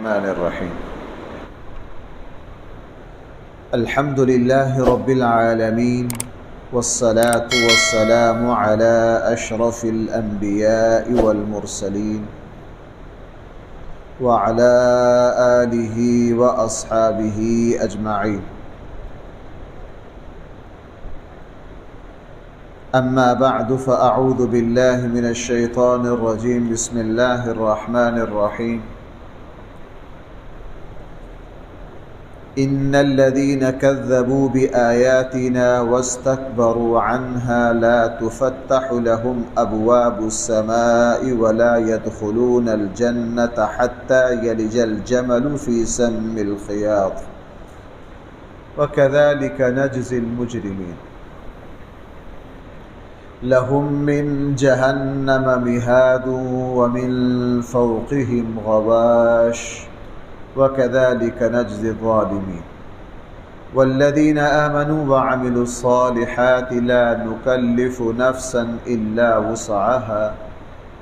الرحمن الرحیم الحمد للہ رب العالمین والصلاة والسلام على اشرف الانبیاء والمرسلین وعلى آلہ واصحابہ اجمعین اما بعد فاعوذ باللہ من الشیطان الرجیم بسم اللہ الرحمن الرحیم ان الذين كذبوا بآياتنا واستكبروا عنها لا تفتح لهم ابواب السماء ولا يدخلون الجنة حتى يلج الجمل في سم الخياط وكذلك نجزي المجرمين لهم من جهنم مهاد ومن فوقهم غواش وكذلك نجزي الظالمين والذين آمنوا وعملوا الصالحات لا نكلف نفسا إلا وسعها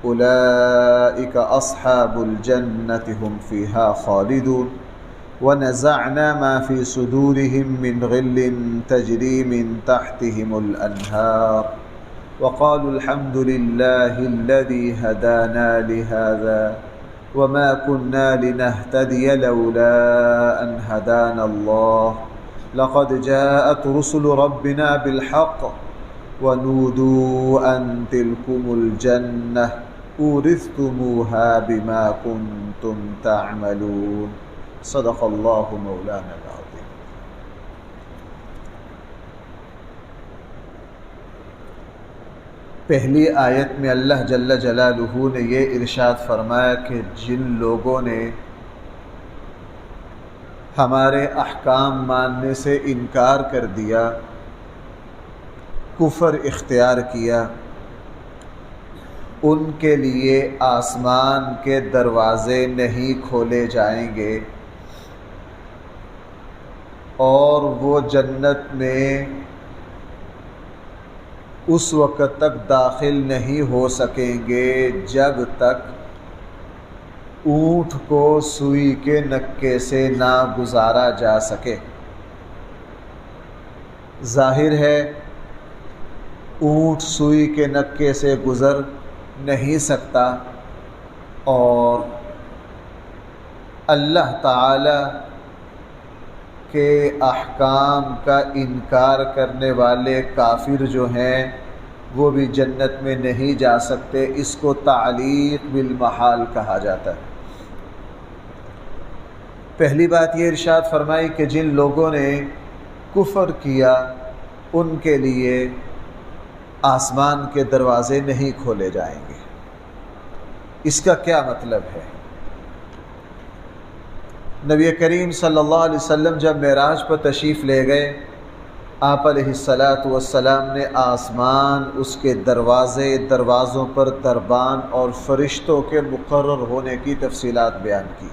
أولئك أصحاب الجنة هم فيها خالدون ونزعنا ما في صدورهم من غل تجري من تحتهم الأنهار وقالوا الحمد لله الذي هدانا لهذا وما كنا لنهتدي لولا أن هدانا الله لقد جاءت رسل ربنا بالحق ونودوا أن تلكم الجنة أورثتموها بما كنتم تعملون صدق الله مولانا العظيم. پہلی آیت میں اللہ جل جلالہ نے یہ ارشاد فرمایا کہ جن لوگوں نے ہمارے احکام ماننے سے انکار کر دیا، کفر اختیار کیا، ان کے لیے آسمان کے دروازے نہیں کھولے جائیں گے اور وہ جنت میں اس وقت تک داخل نہیں ہو سکیں گے جب تک اونٹ کو سوئی کے نکے سے نہ گزارا جا سکے۔ ظاہر ہے اونٹ سوئی کے نکے سے گزر نہیں سکتا، اور اللہ تعالی کے احکام کا انکار کرنے والے کافر جو ہیں وہ بھی جنت میں نہیں جا سکتے۔ اس کو تعلیق بالمحال کہا جاتا ہے۔ پہلی بات یہ ارشاد فرمائی کہ جن لوگوں نے کفر کیا ان کے لیے آسمان کے دروازے نہیں کھولے جائیں گے۔ اس کا کیا مطلب ہے؟ نبی کریم صلی اللہ علیہ وسلم جب معراج پر تشریف لے گئے، آپ علیہ السلام نے آسمان، اس کے دروازوں پر دربان اور فرشتوں کے مقرر ہونے کی تفصیلات بیان کی۔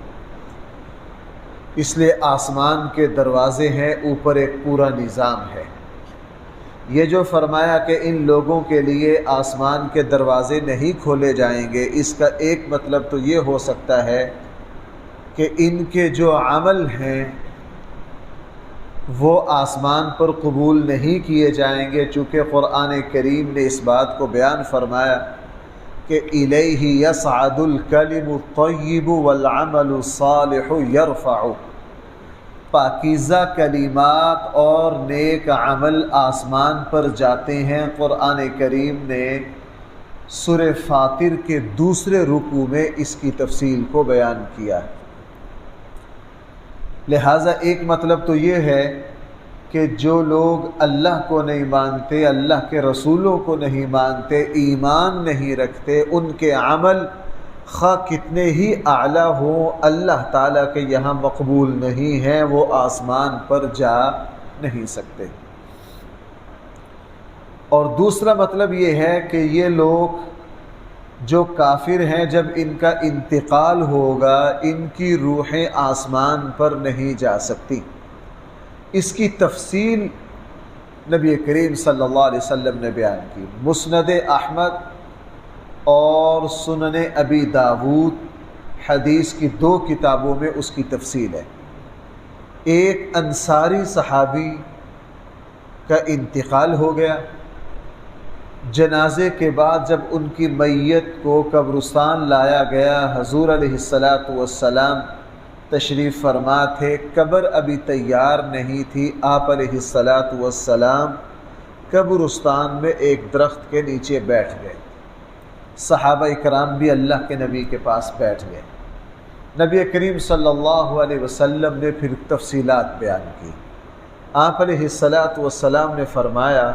اس لیے آسمان کے دروازے ہیں، اوپر ایک پورا نظام ہے۔ یہ جو فرمایا کہ ان لوگوں کے لیے آسمان کے دروازے نہیں کھولے جائیں گے، اس کا ایک مطلب تو یہ ہو سکتا ہے کہ ان کے جو عمل ہیں وہ آسمان پر قبول نہیں کیے جائیں گے، چونکہ قرآن کریم نے اس بات کو بیان فرمایا کہ الیہ یصعد الکلم الطیب والعمل الصالح یرفع۔ پاکیزہ کلمات اور نیک عمل آسمان پر جاتے ہیں۔ قرآن کریم نے سورہ فاطر کے دوسرے رکوع میں اس کی تفصیل کو بیان کیا ہے۔ لہٰذا ایک مطلب تو یہ ہے کہ جو لوگ اللہ کو نہیں مانتے، اللہ کے رسولوں کو نہیں مانتے، ایمان نہیں رکھتے، ان کے عمل خواہ کتنے ہی اعلیٰ ہوں، اللہ تعالیٰ کے یہاں مقبول نہیں ہیں، وہ آسمان پر جا نہیں سکتے۔ اور دوسرا مطلب یہ ہے کہ یہ لوگ جو کافر ہیں، جب ان کا انتقال ہوگا ان کی روحیں آسمان پر نہیں جا سکتی۔ اس کی تفصیل نبی کریم صلی اللہ علیہ وسلم نے بیان کی۔ مسند احمد اور سنن ابی داود حدیث کی 2 کتابوں میں اس کی تفصیل ہے۔ ایک انصاری صحابی کا انتقال ہو گیا، جنازے کے بعد جب ان کی میت کو قبرستان لایا گیا، حضور علیہ السلام تشریف فرما تھے، قبر ابھی تیار نہیں تھی، آپ علیہ السلام قبرستان میں ایک درخت کے نیچے بیٹھ گئے۔ صحابہ کرام بھی اللہ کے نبی کے پاس بیٹھ گئے۔ نبی کریم صلی اللہ علیہ وسلم نے پھر تفصیلات بیان کی۔ آپ علیہ السلام نے فرمایا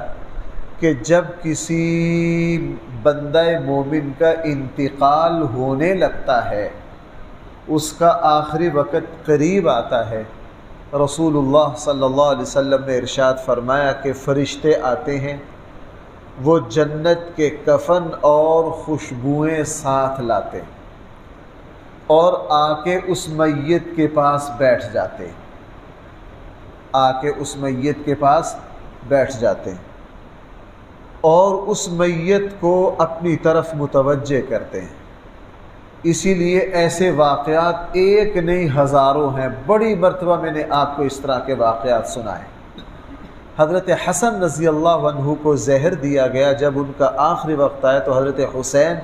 کہ جب کسی بندہ مومن کا انتقال ہونے لگتا ہے، اس کا آخری وقت قریب آتا ہے، رسول اللہ صلی اللہ علیہ وسلم نے ارشاد فرمایا کہ فرشتے آتے ہیں، وہ جنت کے کفن اور خوشبوئیں ساتھ لاتے اور آ کے اس میت کے پاس بیٹھ جاتے ہیں، آ کے اس میت کے پاس بیٹھ جاتے ہیں اور اس میت کو اپنی طرف متوجہ کرتے ہیں۔ اسی لیے ایسے واقعات ایک نہیں ہزاروں ہیں، بڑی مرتبہ میں نے آپ کو اس طرح کے واقعات سنائے۔ حضرت حسن رضی اللہ عنہ کو زہر دیا گیا، جب ان کا آخری وقت آیا تو حضرت حسین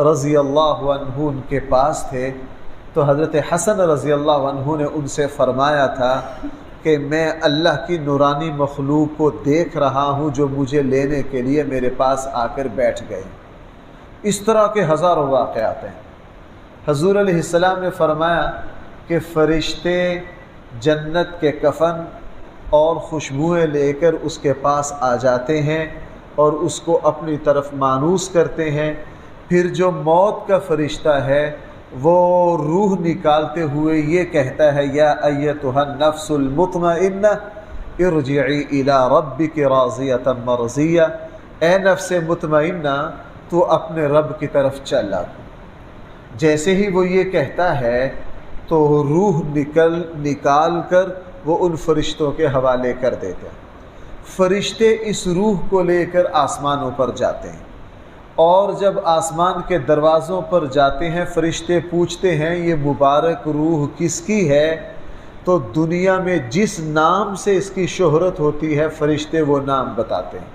رضی اللہ عنہ ان کے پاس تھے، تو حضرت حسن رضی اللہ عنہ نے ان سے فرمایا تھا کہ میں اللہ کی نورانی مخلوق کو دیکھ رہا ہوں جو مجھے لینے کے لیے میرے پاس آ کر بیٹھ گئے۔ اس طرح کے ہزاروں واقعات ہیں۔ حضور علیہ السلام نے فرمایا کہ فرشتے جنت کے کفن اور خوشبوئیں لے کر اس کے پاس آ جاتے ہیں اور اس کو اپنی طرف مانوس کرتے ہیں۔ پھر جو موت کا فرشتہ ہے وہ روح نکالتے ہوئے یہ کہتا ہے، یا ایتھا النفس المطمئنہ ارجعی الی ربک راضیۃ مرضیہ، اے نفس مطمئنہ تو اپنے رب کی طرف چل آ۔ جیسے ہی وہ یہ کہتا ہے تو روح نکال کر وہ ان فرشتوں کے حوالے کر دیتے ہیں۔ فرشتے اس روح کو لے کر آسمانوں پر جاتے ہیں، اور جب آسمان کے دروازوں پر جاتے ہیں فرشتے پوچھتے ہیں یہ مبارک روح کس کی ہے، تو دنیا میں جس نام سے اس کی شہرت ہوتی ہے فرشتے وہ نام بتاتے ہیں،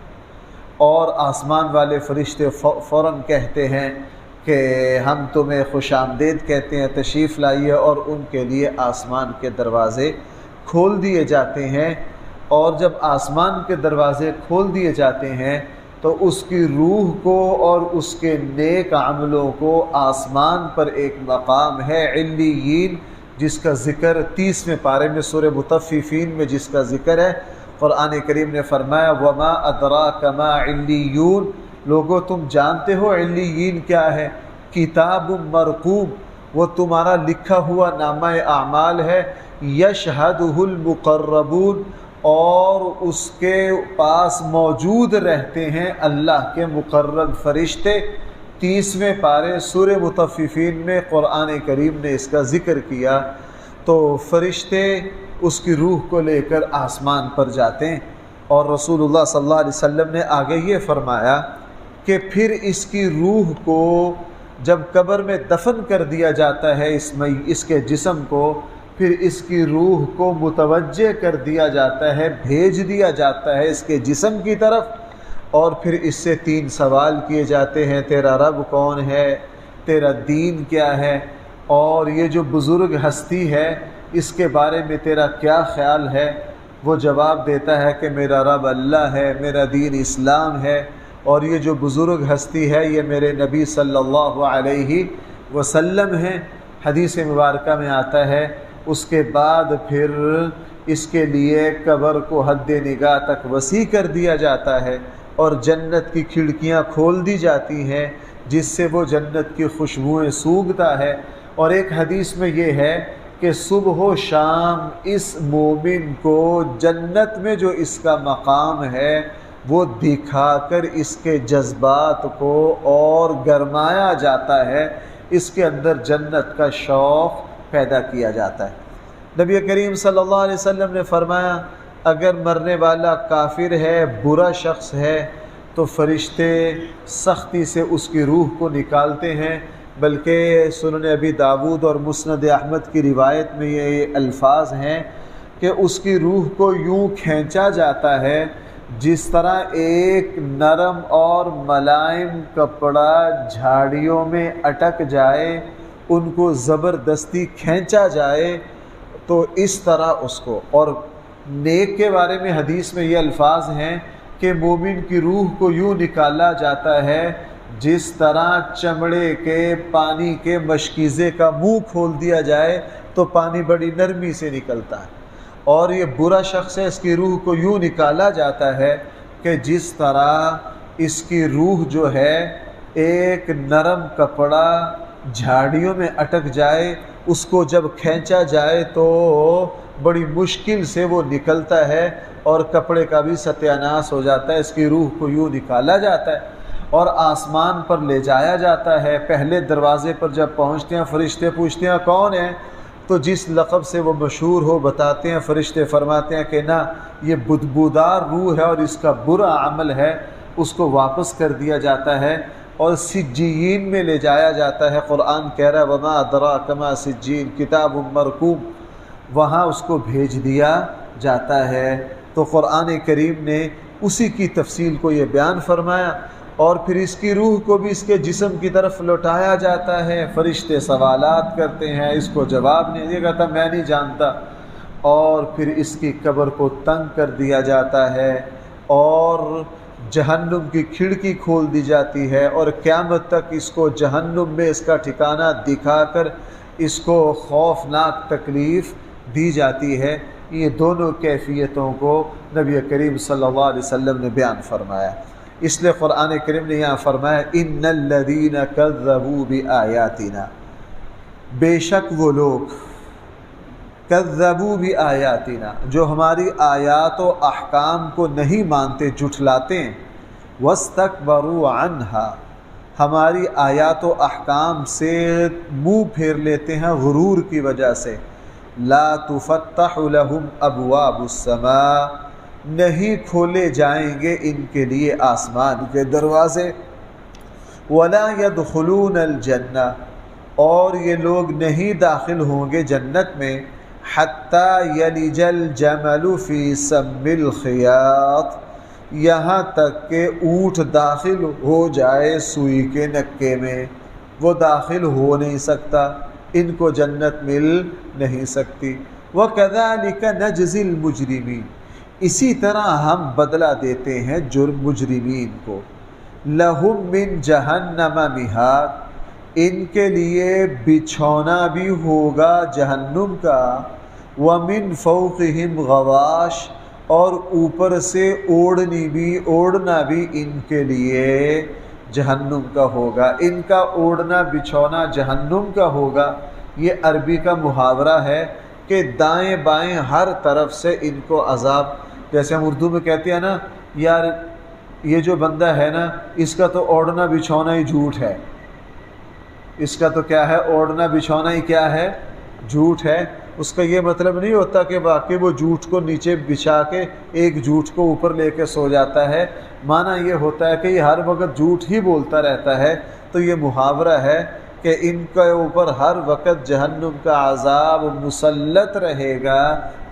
اور آسمان والے فرشتے فوراً کہتے ہیں کہ ہم تمہیں خوش آمدید کہتے ہیں، تشریف لائیے، اور ان کے لیے آسمان کے دروازے کھول دیے جاتے ہیں۔ اور جب آسمان کے دروازے کھول دیے جاتے ہیں تو اس کی روح کو اور اس کے نیک عملوں کو آسمان پر ایک مقام ہے علیین، جس کا ذکر 30ویں پارے میں سورہ مطففین میں جس کا ذکر ہے۔ قرآن کریم نے فرمایا وما ادراک ما علیون، لوگو تم جانتے ہو علیین کیا ہے؟ کتاب مرقوم، وہ تمہارا لکھا ہوا نامہ اعمال ہے، یشہدہ المقربون، اور اس کے پاس موجود رہتے ہیں اللہ کے مقرب فرشتے۔ 30ویں پارے سورہ مطففین میں قرآن کریم نے اس کا ذکر کیا۔ تو فرشتے اس کی روح کو لے کر آسمان پر جاتے ہیں، اور رسول اللہ صلی اللہ علیہ وسلم نے آگے یہ فرمایا کہ پھر اس کی روح کو جب قبر میں دفن کر دیا جاتا ہے اس کے جسم کو، پھر اس کی روح کو متوجہ کر دیا جاتا ہے، بھیج دیا جاتا ہے اس کے جسم کی طرف، اور پھر اس سے 3 سوال کیے جاتے ہیں، تیرا رب کون ہے، تیرا دین کیا ہے، اور یہ جو بزرگ ہستی ہے اس کے بارے میں تیرا کیا خیال ہے؟ وہ جواب دیتا ہے کہ میرا رب اللہ ہے، میرا دین اسلام ہے، اور یہ جو بزرگ ہستی ہے یہ میرے نبی صلی اللہ علیہ وسلم ہیں۔ حدیث مبارکہ میں آتا ہے اس کے بعد پھر اس کے لیے قبر کو حد نگاہ تک وسیع کر دیا جاتا ہے، اور جنت کی کھڑکیاں کھول دی جاتی ہیں جس سے وہ جنت کی خوشبوئیں سونگھتا ہے۔ اور ایک حدیث میں یہ ہے کہ صبح و شام اس مومن کو جنت میں جو اس کا مقام ہے وہ دکھا کر اس کے جذبات کو اور گرمایا جاتا ہے، اس کے اندر جنت کا شوق پیدا کیا جاتا ہے۔ نبی کریم صلی اللہ علیہ وسلم نے فرمایا اگر مرنے والا کافر ہے، برا شخص ہے، تو فرشتے سختی سے اس کی روح کو نکالتے ہیں، بلکہ سنن ابی داود اور مسند احمد کی روایت میں یہ الفاظ ہیں کہ اس کی روح کو یوں کھینچا جاتا ہے جس طرح ایک نرم اور ملائم کپڑا جھاڑیوں میں اٹک جائے، ان کو زبردستی کھینچا جائے، تو اس طرح اس کو۔ اور نیک کے بارے میں حدیث میں یہ الفاظ ہیں کہ مومن کی روح کو یوں نکالا جاتا ہے جس طرح چمڑے کے پانی کے مشکیزے کا منہ کھول دیا جائے تو پانی بڑی نرمی سے نکلتا ہے۔ اور یہ برا شخص ہے، اس کی روح کو یوں نکالا جاتا ہے کہ جس طرح اس کی روح جو ہے ایک نرم کپڑا جھاڑیوں میں اٹک جائے، اس کو جب کھینچا جائے تو بڑی مشکل سے وہ نکلتا ہے اور کپڑے کا بھی ستیہ ناش ہو جاتا ہے۔ اس کی روح کو یوں نکالا جاتا ہے اور آسمان پر لے جایا جاتا ہے۔ پہلے دروازے پر جب پہنچتے ہیں فرشتے پوچھتے ہیں کون ہے، تو جس لقب سے وہ مشہور ہو بتاتے ہیں، فرشتے فرماتے ہیں کہ نہ، یہ بدبودار روح ہے اور اس کا برا عمل ہے، اس کو واپس کر دیا جاتا ہے اور سجین میں لے جایا جاتا ہے۔ قرآن کہہ رہا ہے وما ادراک ما سجین کتاب مرقوم، وہاں اس کو بھیج دیا جاتا ہے۔ تو قرآن کریم نے اسی کی تفصیل کو یہ بیان فرمایا، اور پھر اس کی روح کو بھی اس کے جسم کی طرف لوٹایا جاتا ہے۔ فرشتے سوالات کرتے ہیں، اس کو جواب نہیں دے کہتا میں نہیں جانتا، اور پھر اس کی قبر کو تنگ کر دیا جاتا ہے اور جہنم کی کھڑکی کھول دی جاتی ہے، اور قیامت تک اس کو جہنم میں اس کا ٹھکانہ دکھا کر اس کو خوفناک تکلیف دی جاتی ہے۔ یہ دونوں کیفیتوں کو نبی کریم صلی اللہ علیہ وسلم نے بیان فرمایا۔ اس لیے قرآن کریم نے یہاں فرمایا ان الذین کذبوا بآیاتنا، بے شک وہ لوگ کذبوا بآیاتنا جو ہماری آیات و احکام کو نہیں مانتے، جھٹلاتے ہیں، واستکبروا عنہا ہماری آیات و احکام سے منہ پھیر لیتے ہیں غرور کی وجہ سے، لا تفتح لهم ابواب السماء نہیں کھولے جائیں گے ان کے لیے آسمان کے دروازے، ولا يدخلون الجنہ اور یہ لوگ نہیں داخل ہوں گے جنت میں، حتی یلج الجمل فی سم الخیاط یہاں تک کہ اونٹ داخل ہو جائے سوئی کے نکے میں، وہ داخل ہو نہیں سکتا، ان کو جنت مل نہیں سکتی۔ وَكَذَلِكَ نَجْزِي الْمُجْرِمِينَ اسی طرح ہم بدلہ دیتے ہیں جرم مجرمین کو، لَهُم مِّن جَهَنَّمَ مِہَادٌ ان کے لیے بچھونا بھی ہوگا جہنم کا، وَمِن فَوْقِهِمْ غَوَاشٌ اور اوپر سے اوڑھنا بھی ان کے لیے جہنم کا ہوگا، ان کا اوڑھنا بچھونا جہنم کا ہوگا۔ یہ عربی کا محاورہ ہے کہ دائیں بائیں ہر طرف سے ان کو عذاب، جیسے ہم اردو میں کہتے ہیں نا یار یہ جو بندہ ہے نا اس کا تو اوڑھنا بچھونا ہی جھوٹ ہے، اس کا تو کیا ہے اوڑھنا بچھونا ہی کیا ہے جھوٹ ہے۔ اس کا یہ مطلب نہیں ہوتا کہ باقی وہ جھوٹ کو نیچے بچھا کے ایک جھوٹ کو اوپر لے کے سو جاتا ہے، معنی یہ ہوتا ہے کہ یہ ہر وقت جھوٹ ہی بولتا رہتا ہے۔ تو یہ محاورہ ہے کہ ان کے اوپر ہر وقت جہنم کا عذاب مسلط رہے گا،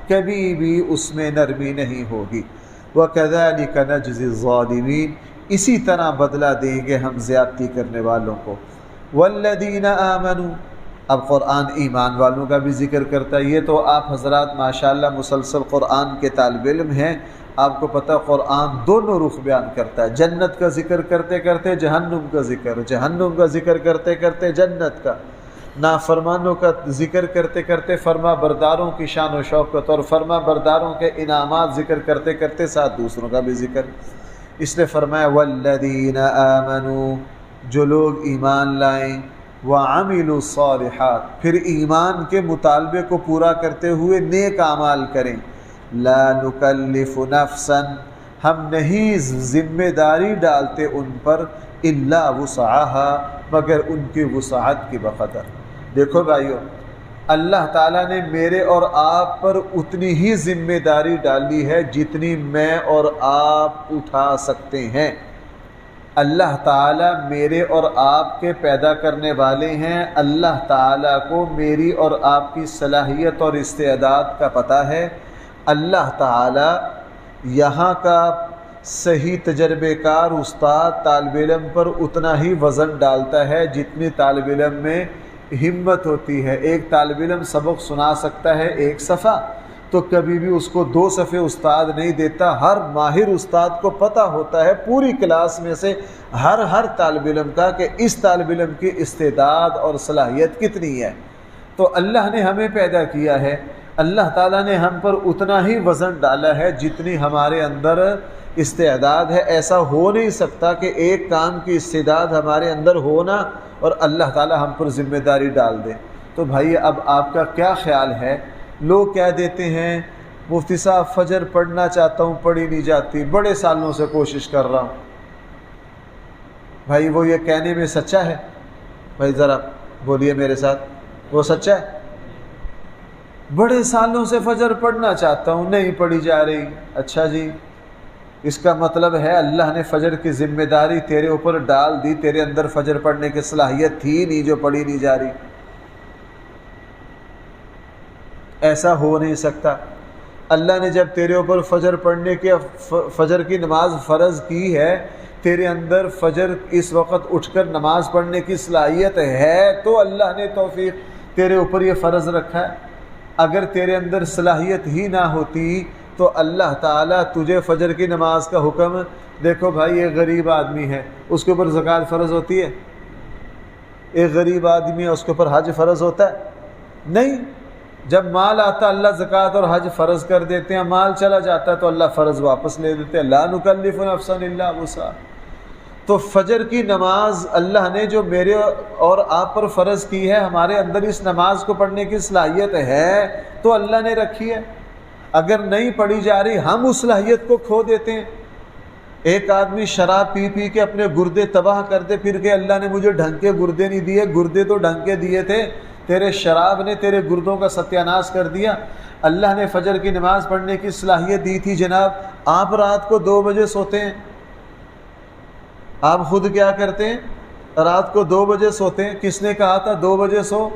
کبھی بھی اس میں نرمی نہیں ہوگی۔ وَكَذَلِكَ نَجْزِي الظَّالِمِينَ اسی طرح بدلہ دیں گے ہم زیادتی کرنے والوں کو۔ وَالَّذِينَ آمَنُوا اب قرآن ایمان والوں کا بھی ذکر کرتا ہے۔ یہ تو آپ حضرات ماشاءاللہ مسلسل قرآن کے طالب علم ہیں، آپ کو پتہ قرآن دونوں رخ بیان کرتا ہے، جنت کا ذکر کرتے کرتے جہنم کا ذکر، جہنم کا ذکر کرتے کرتے جنت کا، نافرمانوں کا ذکر کرتے کرتے فرما برداروں کی شان و شوکت، اور فرما برداروں کے انعامات ذکر کرتے کرتے ساتھ دوسروں کا بھی ذکر۔ اس لیے فرمایا والذین آمنوا جو لوگ ایمان لائیں، وعملوا الصالحات پھر ایمان کے مطالبے کو پورا کرتے ہوئے نیک اعمال کریں، لا نکلف نفسا ہم نہیں ذمہ داری ڈالتے ان پر الا وسعها مگر ان کی وسعت کی بقدر۔ دیکھو بھائیو، اللہ تعالیٰ نے میرے اور آپ پر اتنی ہی ذمہ داری ڈالی ہے جتنی میں اور آپ اٹھا سکتے ہیں۔ اللہ تعالیٰ میرے اور آپ کے پیدا کرنے والے ہیں، اللہ تعالیٰ کو میری اور آپ کی صلاحیت اور استعداد کا پتہ ہے، اللہ تعالیٰ یہاں کا صحیح تجربے کار استاد طالب علم پر اتنا ہی وزن ڈالتا ہے جتنی طالب علم میں ہمت ہوتی ہے۔ ایک طالب علم سبق سنا سکتا ہے 1 صفحہ، تو کبھی بھی اس کو 2 صفحے استاد نہیں دیتا۔ ہر ماہر استاد کو پتہ ہوتا ہے پوری کلاس میں سے ہر طالب علم کا کہ اس طالب علم کی استعداد اور صلاحیت کتنی ہے۔ تو اللہ نے ہمیں پیدا کیا ہے، اللہ تعالیٰ نے ہم پر اتنا ہی وزن ڈالا ہے جتنی ہمارے اندر استعداد ہے۔ ایسا ہو نہیں سکتا کہ ایک کام کی استعداد ہمارے اندر ہونا اور اللہ تعالیٰ ہم پر ذمہ داری ڈال دے۔ تو بھائی اب آپ کا کیا خیال ہے؟ لوگ کہہ دیتے ہیں مفتی صاحب فجر پڑھنا چاہتا ہوں، پڑھی نہیں جاتی، بڑے سالوں سے کوشش کر رہا ہوں۔ بھائی وہ یہ کہنے میں سچا ہے؟ بھائی ذرا بولیے میرے ساتھ، وہ سچا ہے؟ بڑے سالوں سے فجر پڑھنا چاہتا ہوں، نہیں پڑھی جا رہی۔ اچھا جی، اس کا مطلب ہے اللہ نے فجر کی ذمہ داری تیرے اوپر ڈال دی، تیرے اندر فجر پڑھنے کی صلاحیت تھی نہیں جو پڑھی نہیں جا رہی۔ ایسا ہو نہیں سکتا۔ اللہ نے جب تیرے اوپر فجر کی نماز فرض کی ہے، تیرے اندر فجر اس وقت اٹھ کر نماز پڑھنے کی صلاحیت ہے تو اللہ نے توفیق تیرے اوپر یہ فرض رکھا ہے۔ اگر تیرے اندر صلاحیت ہی نہ ہوتی تو اللہ تعالیٰ تجھے فجر کی نماز کا حکم، دیکھو بھائی ایک غریب آدمی ہے، اس کے اوپر زکوٰۃ فرض ہوتی ہے؟ ایک غریب آدمی ہے، اس کے اوپر حج فرض ہوتا ہے؟ نہیں۔ جب مال آتا اللہ زکوٰۃ اور حج فرض کر دیتے ہیں، مال چلا جاتا ہے تو اللہ فرض واپس لے دیتے ہیں، لا نکلف نفسا الا وسعها۔ تو فجر کی نماز اللہ نے جو میرے اور آپ پر فرض کی ہے، ہمارے اندر اس نماز کو پڑھنے کی صلاحیت ہے تو اللہ نے رکھی ہے۔ اگر نہیں پڑھی جا رہی، ہم اس صلاحیت کو کھو دیتے ہیں۔ ایک آدمی شراب پی پی کے اپنے گردے تباہ کرتے پھر کے اللہ نے مجھے ڈھنگ کے گردے نہیں دیے، گردے تو ڈھنگ کے دیے تھے، تیرے شراب نے تیرے گردوں کا ستیہ ناش کر دیا۔ اللہ نے فجر کی نماز پڑھنے کی صلاحیت دی تھی جناب، آپ رات کو 2 بجے سوتے ہیں، آپ خود کیا کرتے ہیں؟ رات کو 2 بجے سوتے ہیں۔ کس نے کہا تھا 2 بجے سو؟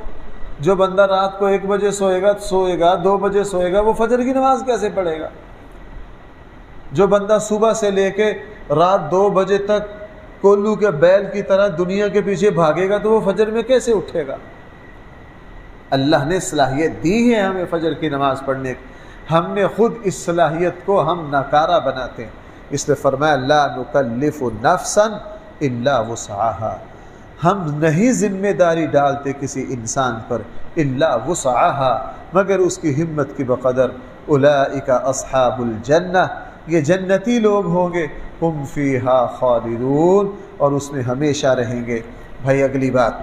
جو بندہ رات کو 1 بجے سوئے گا 2 بجے سوئے گا، وہ فجر کی نماز کیسے پڑھے گا؟ جو بندہ صبح سے لے کے رات 2 بجے تک کولو کے بیل کی طرح دنیا کے پیچھے بھاگے گا تو وہ فجر میں کیسے اٹھے گا؟ اللہ نے صلاحیت دی ہے ہمیں فجر کی نماز پڑھنے کی، ہم نے خود اس صلاحیت کو ہم ناکارہ بناتے ہیں۔ اس لیے فرمایا لا نکلف نفسا الا وسعها، ہم نہیں ذمہ داری ڈالتے کسی انسان پر الا وسعها مگر اس کی ہمت کی بقدر۔ اولئک اصحاب الجنہ، یہ جنتی لوگ ہوں گے، ہم فیہا خالدون، اور اس میں ہمیشہ رہیں گے۔ بھائی اگلی بات،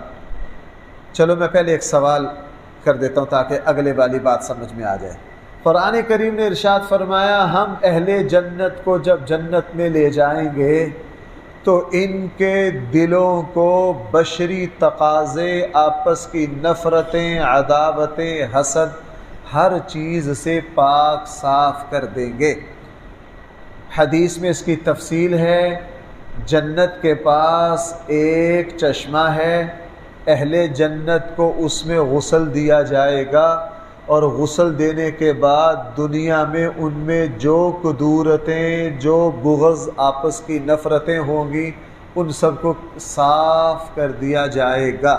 چلو میں پہلے ایک سوال کر دیتا ہوں تاکہ اگلے والی بات سمجھ میں آ جائے۔ قرآن کریم نے ارشاد فرمایا ہم اہل جنت کو جب جنت میں لے جائیں گے تو ان کے دلوں کو بشری تقاضے، آپس کی نفرتیں، عداوتیں، حسد، ہر چیز سے پاک صاف کر دیں گے۔ حدیث میں اس کی تفصیل ہے، جنت کے پاس ایک چشمہ ہے، اہل جنت کو اس میں غسل دیا جائے گا، اور غسل دینے کے بعد دنیا میں ان میں جو کدورتیں، جو بغض، آپس کی نفرتیں ہوں گی، ان سب کو صاف کر دیا جائے گا۔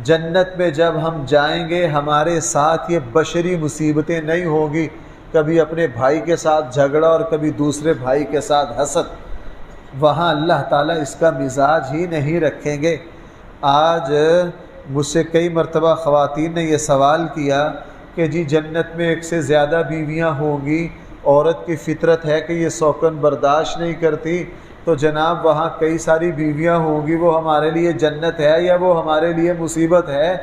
جنت میں جب ہم جائیں گے ہمارے ساتھ یہ بشری مصیبتیں نہیں ہوں گی، کبھی اپنے بھائی کے ساتھ جھگڑا اور کبھی دوسرے بھائی کے ساتھ حسد، وہاں اللہ تعالیٰ اس کا مزاج ہی نہیں رکھیں گے۔ آج مجھ سے کئی مرتبہ خواتین نے یہ سوال کیا کہ جی جنت میں 1 سے زیادہ بیویاں ہوں گی، عورت کی فطرت ہے کہ یہ سوکن برداشت نہیں کرتی، تو جناب وہاں کئی ساری بیویاں ہوں گی، وہ ہمارے لیے جنت ہے یا وہ ہمارے لیے مصیبت ہے؟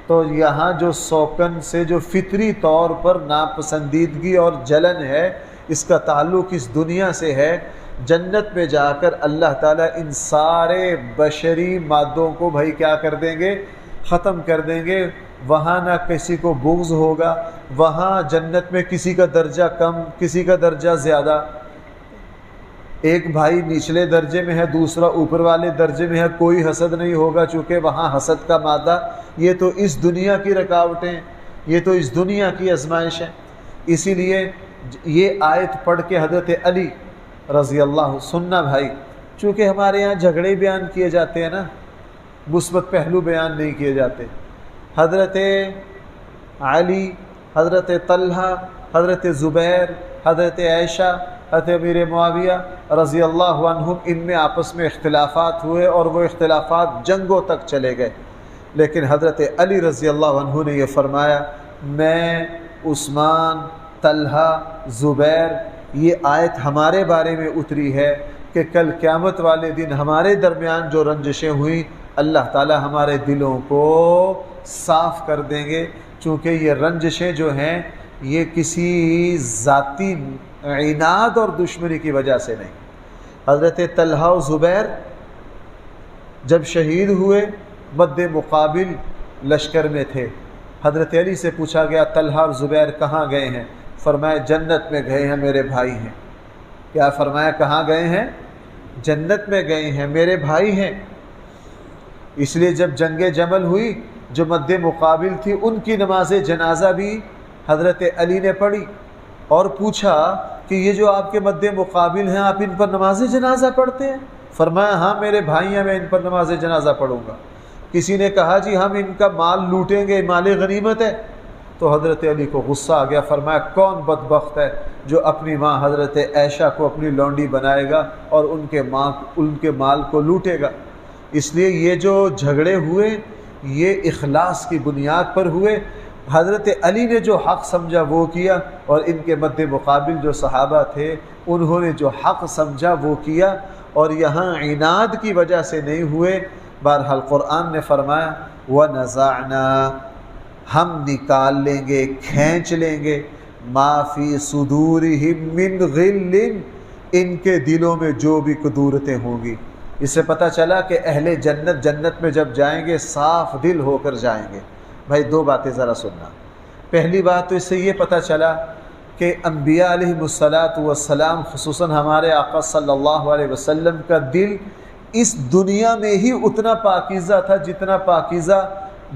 تو یہاں جو سوکن سے جو فطری طور پر ناپسندیدگی اور جلن ہے، اس کا تعلق اس دنیا سے ہے۔ جنت میں جا کر اللہ تعالیٰ ان سارے بشری مادوں کو بھائی کیا کر دیں گے؟ ختم کر دیں گے۔ وہاں نہ کسی کو بغض ہوگا، وہاں جنت میں کسی کا درجہ کم، کسی کا درجہ زیادہ۔ ایک بھائی نچلے درجے میں ہے، دوسرا اوپر والے درجے میں ہے، کوئی حسد نہیں ہوگا، چونکہ وہاں حسد کا مادہ یہ تو اس دنیا کی رکاوٹیں، یہ تو اس دنیا کی آزمائش ہے۔ اسی لیے یہ آیت پڑھ کے حضرت علی رضی اللہ سننا بھائی، چونکہ ہمارے یہاں جھگڑے بیان کیے جاتے ہیں نا، مثبت پہلو بیان نہیں کیے جاتے۔ حضرت علی، حضرت طلحہ، حضرت زبیر، حضرت عائشہ، حضرت امیر معاویہ رضی اللہ عنہم، ان میں آپس میں اختلافات ہوئے اور وہ اختلافات جنگوں تک چلے گئے، لیکن حضرت علی رضی اللہ عنہ نے یہ فرمایا، میں، عثمان، طلحہ، زبیر، یہ آیت ہمارے بارے میں اتری ہے کہ کل قیامت والے دن ہمارے درمیان جو رنجشیں ہوئیں اللہ تعالی ہمارے دلوں کو صاف کر دیں گے، چونکہ یہ رنجشیں جو ہیں یہ کسی ذاتی عناد اور دشمنی کی وجہ سے نہیں۔ حضرت طلحہ و زبیر جب شہید ہوئے مد مقابل لشکر میں تھے، حضرت علی سے پوچھا گیا طلحہ اور زبیر کہاں گئے ہیں؟ فرمایا جنت میں گئے ہیں، میرے بھائی ہیں۔ کیا فرمایا؟ کہاں گئے ہیں؟ جنت میں گئے ہیں، میرے بھائی ہیں۔ اس لیے جب جنگ جمل ہوئی جو مد مقابل تھی، ان کی نماز جنازہ بھی حضرت علی نے پڑھی اور پوچھا کہ یہ جو آپ کے مد مقابل ہیں آپ ان پر نماز جنازہ پڑھتے ہیں؟ فرمایا ہاں میرے بھائی ہیں، میں ان پر نماز جنازہ پڑھوں گا۔ کسی نے کہا جی ہم ان کا مال لوٹیں گے، مال غنیمت ہے، تو حضرت علی کو غصہ آ گیا، فرمایا کون بدبخت ہے جو اپنی ماں حضرت عائشہ کو اپنی لونڈی بنائے گا اور ان کے مال کو لوٹے گا۔ اس لیے یہ جو جھگڑے ہوئے یہ اخلاص کی بنیاد پر ہوئے، حضرت علی نے جو حق سمجھا وہ کیا، اور ان کے مد مقابل جو صحابہ تھے انہوں نے جو حق سمجھا وہ کیا، اور یہاں عناد کی وجہ سے نہیں ہوئے۔ بہرحال قرآن نے فرمایا وَنَزَعْنَا، ہم نکال لیں گے، کھینچ لیں گے، مَا فِي صُدُورِهِم مِّن غِلٍّ، ان کے دلوں میں جو بھی کدورتیں ہوں گی۔ اس سے پتہ چلا کہ اہل جنت میں جب جائیں گے صاف دل ہو کر جائیں گے۔ بھائی دو باتیں ذرا سننا۔ پہلی بات تو اس سے یہ پتہ چلا کہ انبیاء علیہ السلام خصوصاً ہمارے آقا صلی اللہ علیہ وسلم کا دل اس دنیا میں ہی اتنا پاکیزہ تھا جتنا پاکیزہ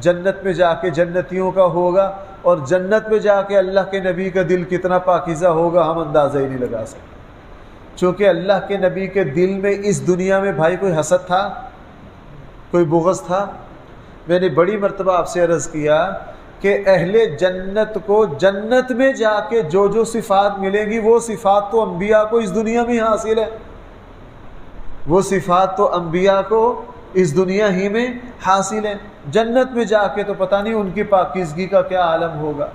جنت میں جا کے جنتیوں کا ہوگا، اور جنت میں جا کے اللہ کے نبی کا دل کتنا پاکیزہ ہوگا ہم اندازہ ہی نہیں لگا سکتے، چونکہ اللہ کے نبی کے دل میں اس دنیا میں بھائی کوئی حسد تھا، کوئی بغض تھا؟ میں نے بڑی مرتبہ آپ سے عرض کیا کہ اہل جنت کو جنت میں جا کے جو جو صفات ملیں گی وہ صفات تو انبیاء کو اس دنیا میں حاصل ہے، وہ صفات تو انبیاء کو اس دنیا ہی میں حاصل ہیں، جنت میں جا کے تو پتہ نہیں ان کی پاکیزگی کا کیا عالم ہوگا۔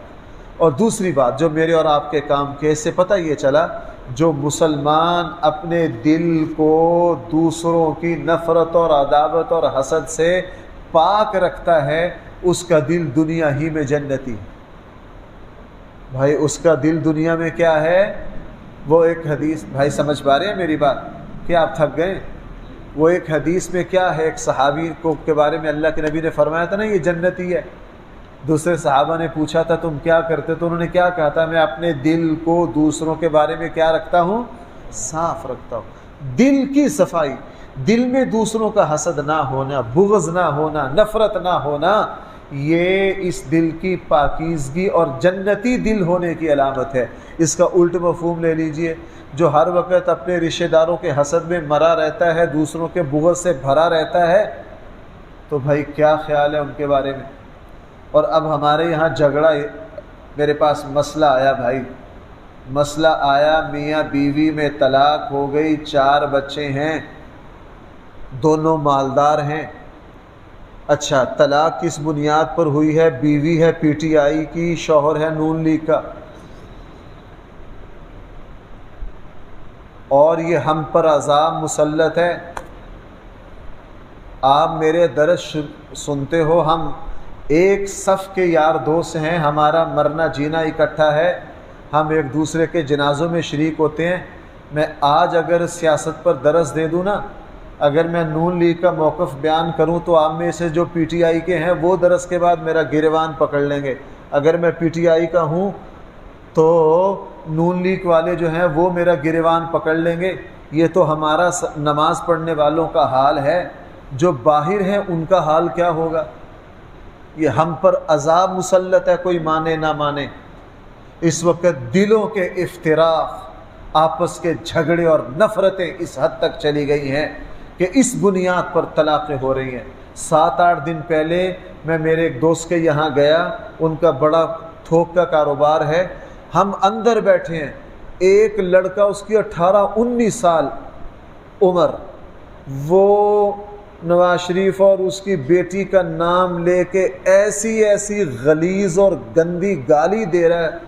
اور دوسری بات جو میرے اور آپ کے کام کے، اس سے پتہ یہ چلا جو مسلمان اپنے دل کو دوسروں کی نفرت اور عداوت اور حسد سے پاک رکھتا ہے اس کا دل دنیا ہی میں جنتی۔ بھائی اس کا دل دنیا میں کیا ہے؟ وہ ایک حدیث، بھائی سمجھ پا رہے ہیں میری بات؟ کیا آپ تھک گئے؟ وہ ایک حدیث میں کیا ہے، ایک صحابی کو کے بارے میں اللہ کے نبی نے فرمایا تھا نا یہ جنتی ہے۔ دوسرے صحابہ نے پوچھا تھا تم کیا کرتے، تو انہوں نے کیا کہا تھا؟ میں اپنے دل کو دوسروں کے بارے میں کیا رکھتا ہوں؟ صاف رکھتا ہوں۔ دل کی صفائی، دل میں دوسروں کا حسد نہ ہونا، بغض نہ ہونا، نفرت نہ ہونا، یہ اس دل کی پاکیزگی اور جنتی دل ہونے کی علامت ہے۔ اس کا الٹ مفہوم لے لیجئے، جو ہر وقت اپنے رشتہ داروں کے حسد میں مرا رہتا ہے، دوسروں کے بغض سے بھرا رہتا ہے، تو بھائی کیا خیال ہے ان کے بارے میں؟ اور اب ہمارے یہاں جھگڑا، میرے پاس مسئلہ آیا بھائی، مسئلہ آیا، میاں بیوی میں طلاق ہو گئی، 4 بچے ہیں، دونوں مالدار ہیں۔ اچھا طلاق کس بنیاد پر ہوئی ہے؟ بیوی ہے پی ٹی آئی کی، شوہر ہے نون لیگ کا، اور یہ ہم پر عذاب مسلط ہے۔ آپ میرے درس سنتے ہو، ہم ایک صف کے یار دوست ہیں، ہمارا مرنا جینا اکٹھا ہے، ہم ایک دوسرے کے جنازوں میں شریک ہوتے ہیں۔ میں آج اگر سیاست پر درس دے دوں نا، اگر میں نون لیگ کا موقف بیان کروں تو آپ میں سے جو پی ٹی آئی کے ہیں وہ درس کے بعد میرا گریبان پکڑ لیں گے، اگر میں پی ٹی آئی کا ہوں تو نون لیگ والے جو ہیں وہ میرا گریبان پکڑ لیں گے۔ یہ تو ہمارا نماز پڑھنے والوں کا حال ہے، جو باہر ہیں ان کا حال کیا ہوگا؟ یہ ہم پر عذاب مسلط ہے، کوئی مانے نہ مانے۔ اس وقت دلوں کے افتراق، آپس کے جھگڑے اور نفرتیں اس حد تک چلی گئی ہیں کہ اس بنیاد پر طلاقیں ہو رہی ہیں۔ 7-8 دن پہلے میں میرے ایک دوست کے یہاں گیا، ان کا بڑا تھوک کا کاروبار ہے، ہم اندر بیٹھے ہیں، ایک لڑکا، اس کی 18-19 سال عمر، وہ نواز شریف اور اس کی بیٹی کا نام لے کے ایسی غلیظ اور گندی گالی دے رہا ہے،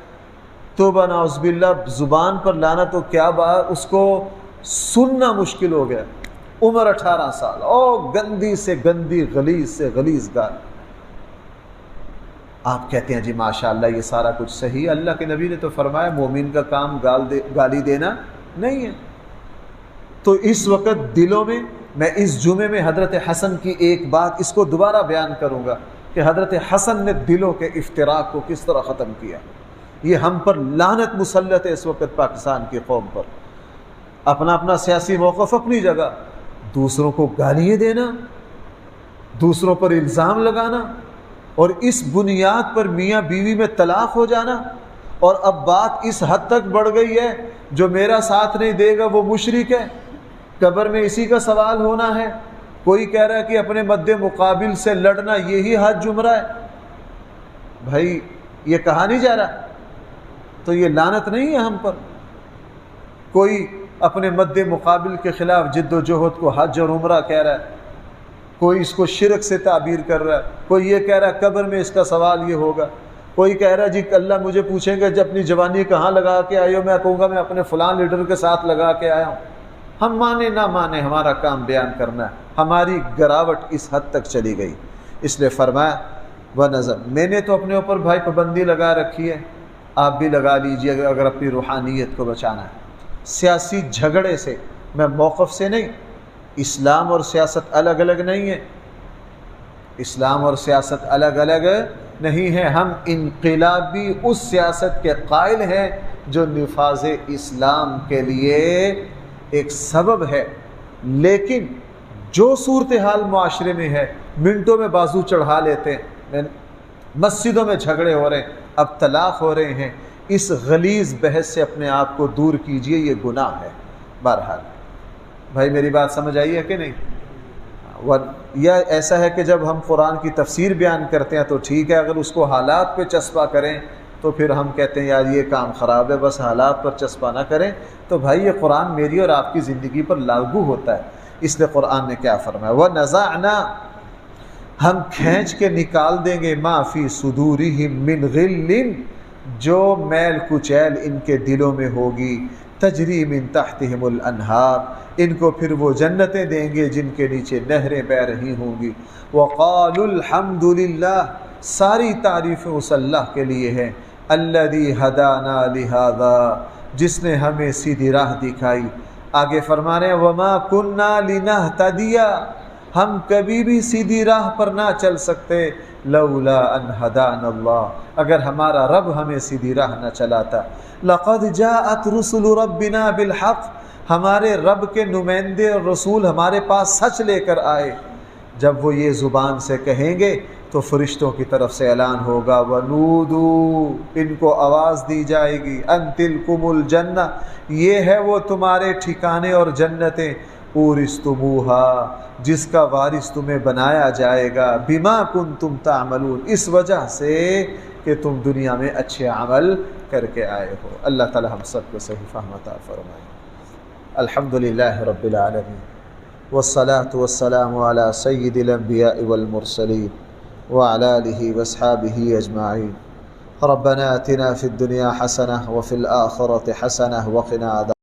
توبہ نعوذ باللہ، زبان پر لانا تو کیا بات، اس کو سننا مشکل ہو گیا۔ عمر 18 سال، گندی سے گندی، غلیظ سے غلیظ گالی۔ آپ کہتے ہیں جی ماشاءاللہ یہ سارا کچھ صحیح ہے، اللہ کے نبی نے تو فرمایا مومن کا کام گالی دینا نہیں ہے۔ تو اس وقت دلوں میں اس جمعے میں حضرت حسن کی ایک بات اس کو دوبارہ بیان کروں گا کہ حضرت حسن نے دلوں کے افتراق کو کس طرح ختم کیا۔ یہ ہم پر لعنت مسلط ہے اس وقت پاکستان کی قوم پر، اپنا اپنا سیاسی موقف اپنی جگہ، دوسروں کو گالیاں دینا، دوسروں پر الزام لگانا، اور اس بنیاد پر میاں بیوی میں طلاق ہو جانا۔ اور اب بات اس حد تک بڑھ گئی ہے، جو میرا ساتھ نہیں دے گا وہ مشرک ہے، قبر میں اسی کا سوال ہونا ہے۔ کوئی کہہ رہا ہے کہ اپنے مد مقابل سے لڑنا یہی حج جمرہ ہے۔ بھائی یہ کہا نہیں جا رہا، تو یہ لعنت نہیں ہے ہم پر؟ کوئی اپنے مد مقابل کے خلاف جد و جہد کو حج اور عمرہ کہہ رہا ہے، کوئی اس کو شرک سے تعبیر کر رہا ہے، کوئی یہ کہہ رہا ہے قبر میں اس کا سوال یہ ہوگا، کوئی کہہ رہا ہے جی اللہ مجھے پوچھیں گے جب اپنی جوانی کہاں لگا کے آئے ہو، میں کہوں گا میں اپنے فلاں لیڈر کے ساتھ لگا کے آیا ہوں۔ ہم مانے نہ مانے، ہمارا کام بیان کرنا ہے۔ ہماری گراوٹ اس حد تک چلی گئی، اس لیے فرمایا وَنَظَرْ، میں نے تو اپنے اوپر بھائی پابندی لگا رکھی ہے، آپ بھی لگا لیجئے اگر اپنی روحانیت کو بچانا ہے۔ سیاسی جھگڑے سے، میں موقف سے نہیں، اسلام اور سیاست الگ الگ نہیں ہے، اسلام اور سیاست الگ الگ نہیں ہے۔ ہم انقلابی اس سیاست کے قائل ہیں جو نفاذ اسلام کے لیے ایک سبب ہے، لیکن جو صورتحال معاشرے میں ہے، منٹوں میں بازو چڑھا لیتے ہیں، مسجدوں میں جھگڑے ہو رہے ہیں، اب طلاق ہو رہے ہیں، اس غلیظ بحث سے اپنے آپ کو دور کیجئے، یہ گناہ ہے۔ بہرحال بھائی میری بات سمجھ آئی ہے کہ نہیں؟ یا ایسا ہے کہ جب ہم قرآن کی تفسیر بیان کرتے ہیں تو ٹھیک ہے، اگر اس کو حالات پہ چسپا کریں تو پھر ہم کہتے ہیں یار یہ کام خراب ہے، بس حالات پر چسپا نہ کریں، تو بھائی یہ قرآن میری اور آپ کی زندگی پر لاگو ہوتا ہے۔ اس لیے قرآن نے کیا فرمایا، وَنَزَعْنَا، ہم کھینچ کے نکال دیں گے، مَا فِي صُدُورِهِم مِّن غِلٍّ، جو میل کچیل ان کے دلوں میں ہوگی، تجری من تحتہم الانہار، ان کو پھر وہ جنتیں دیں گے جن کے نیچے نہریں بہ رہی ہوں گی۔ وَقَالُوا الْحَمْدُ لِلَّهِ، ساری تعریفیں اس اللہ کے لیے ہیں، الَّذِي هَدَانَا لِهَذَا، جس نے ہمیں سیدھی راہ دکھائی۔ آگے فرما رہے ہیں وَمَا كُنَّا لِنَهْتَدِيَ، ہم کبھی بھی سیدھی راہ پر نہ چل سکتے، لولا ان ہدانا اللہ، اگر ہمارا رب ہمیں سیدھی راہ نہ چلاتا۔ لقد جاءت رسل ربنا بالحق، ہمارے رب کے نمائندے اور رسول ہمارے پاس سچ لے کر آئے۔ جب وہ یہ زبان سے کہیں گے تو فرشتوں کی طرف سے اعلان ہوگا، وَنُودُوا، ان کو آواز دی جائے گی، أَن تِلْكُمُ الْجَنَّةُ، یہ ہے وہ تمہارے ٹھکانے اور جنتیں، اورثتموها، جس کا وارث تمہیں بنایا جائے گا، بما کنتم تعملون، اس وجہ سے کہ تم دنیا میں اچھے عمل کر کے آئے ہو۔ اللہ تعالی ہم سب کو صحیح فہم عطا فرمائے۔ الحمدللہ رب العالمین، والصلاة والسلام علی سید الانبیاء والمرسلین وعلی آلہ واصحابہ اجمعین۔ ربنا آتنا فی الدنیا حسنہ وفی الآخرۃ حسنہ وقنا عذاب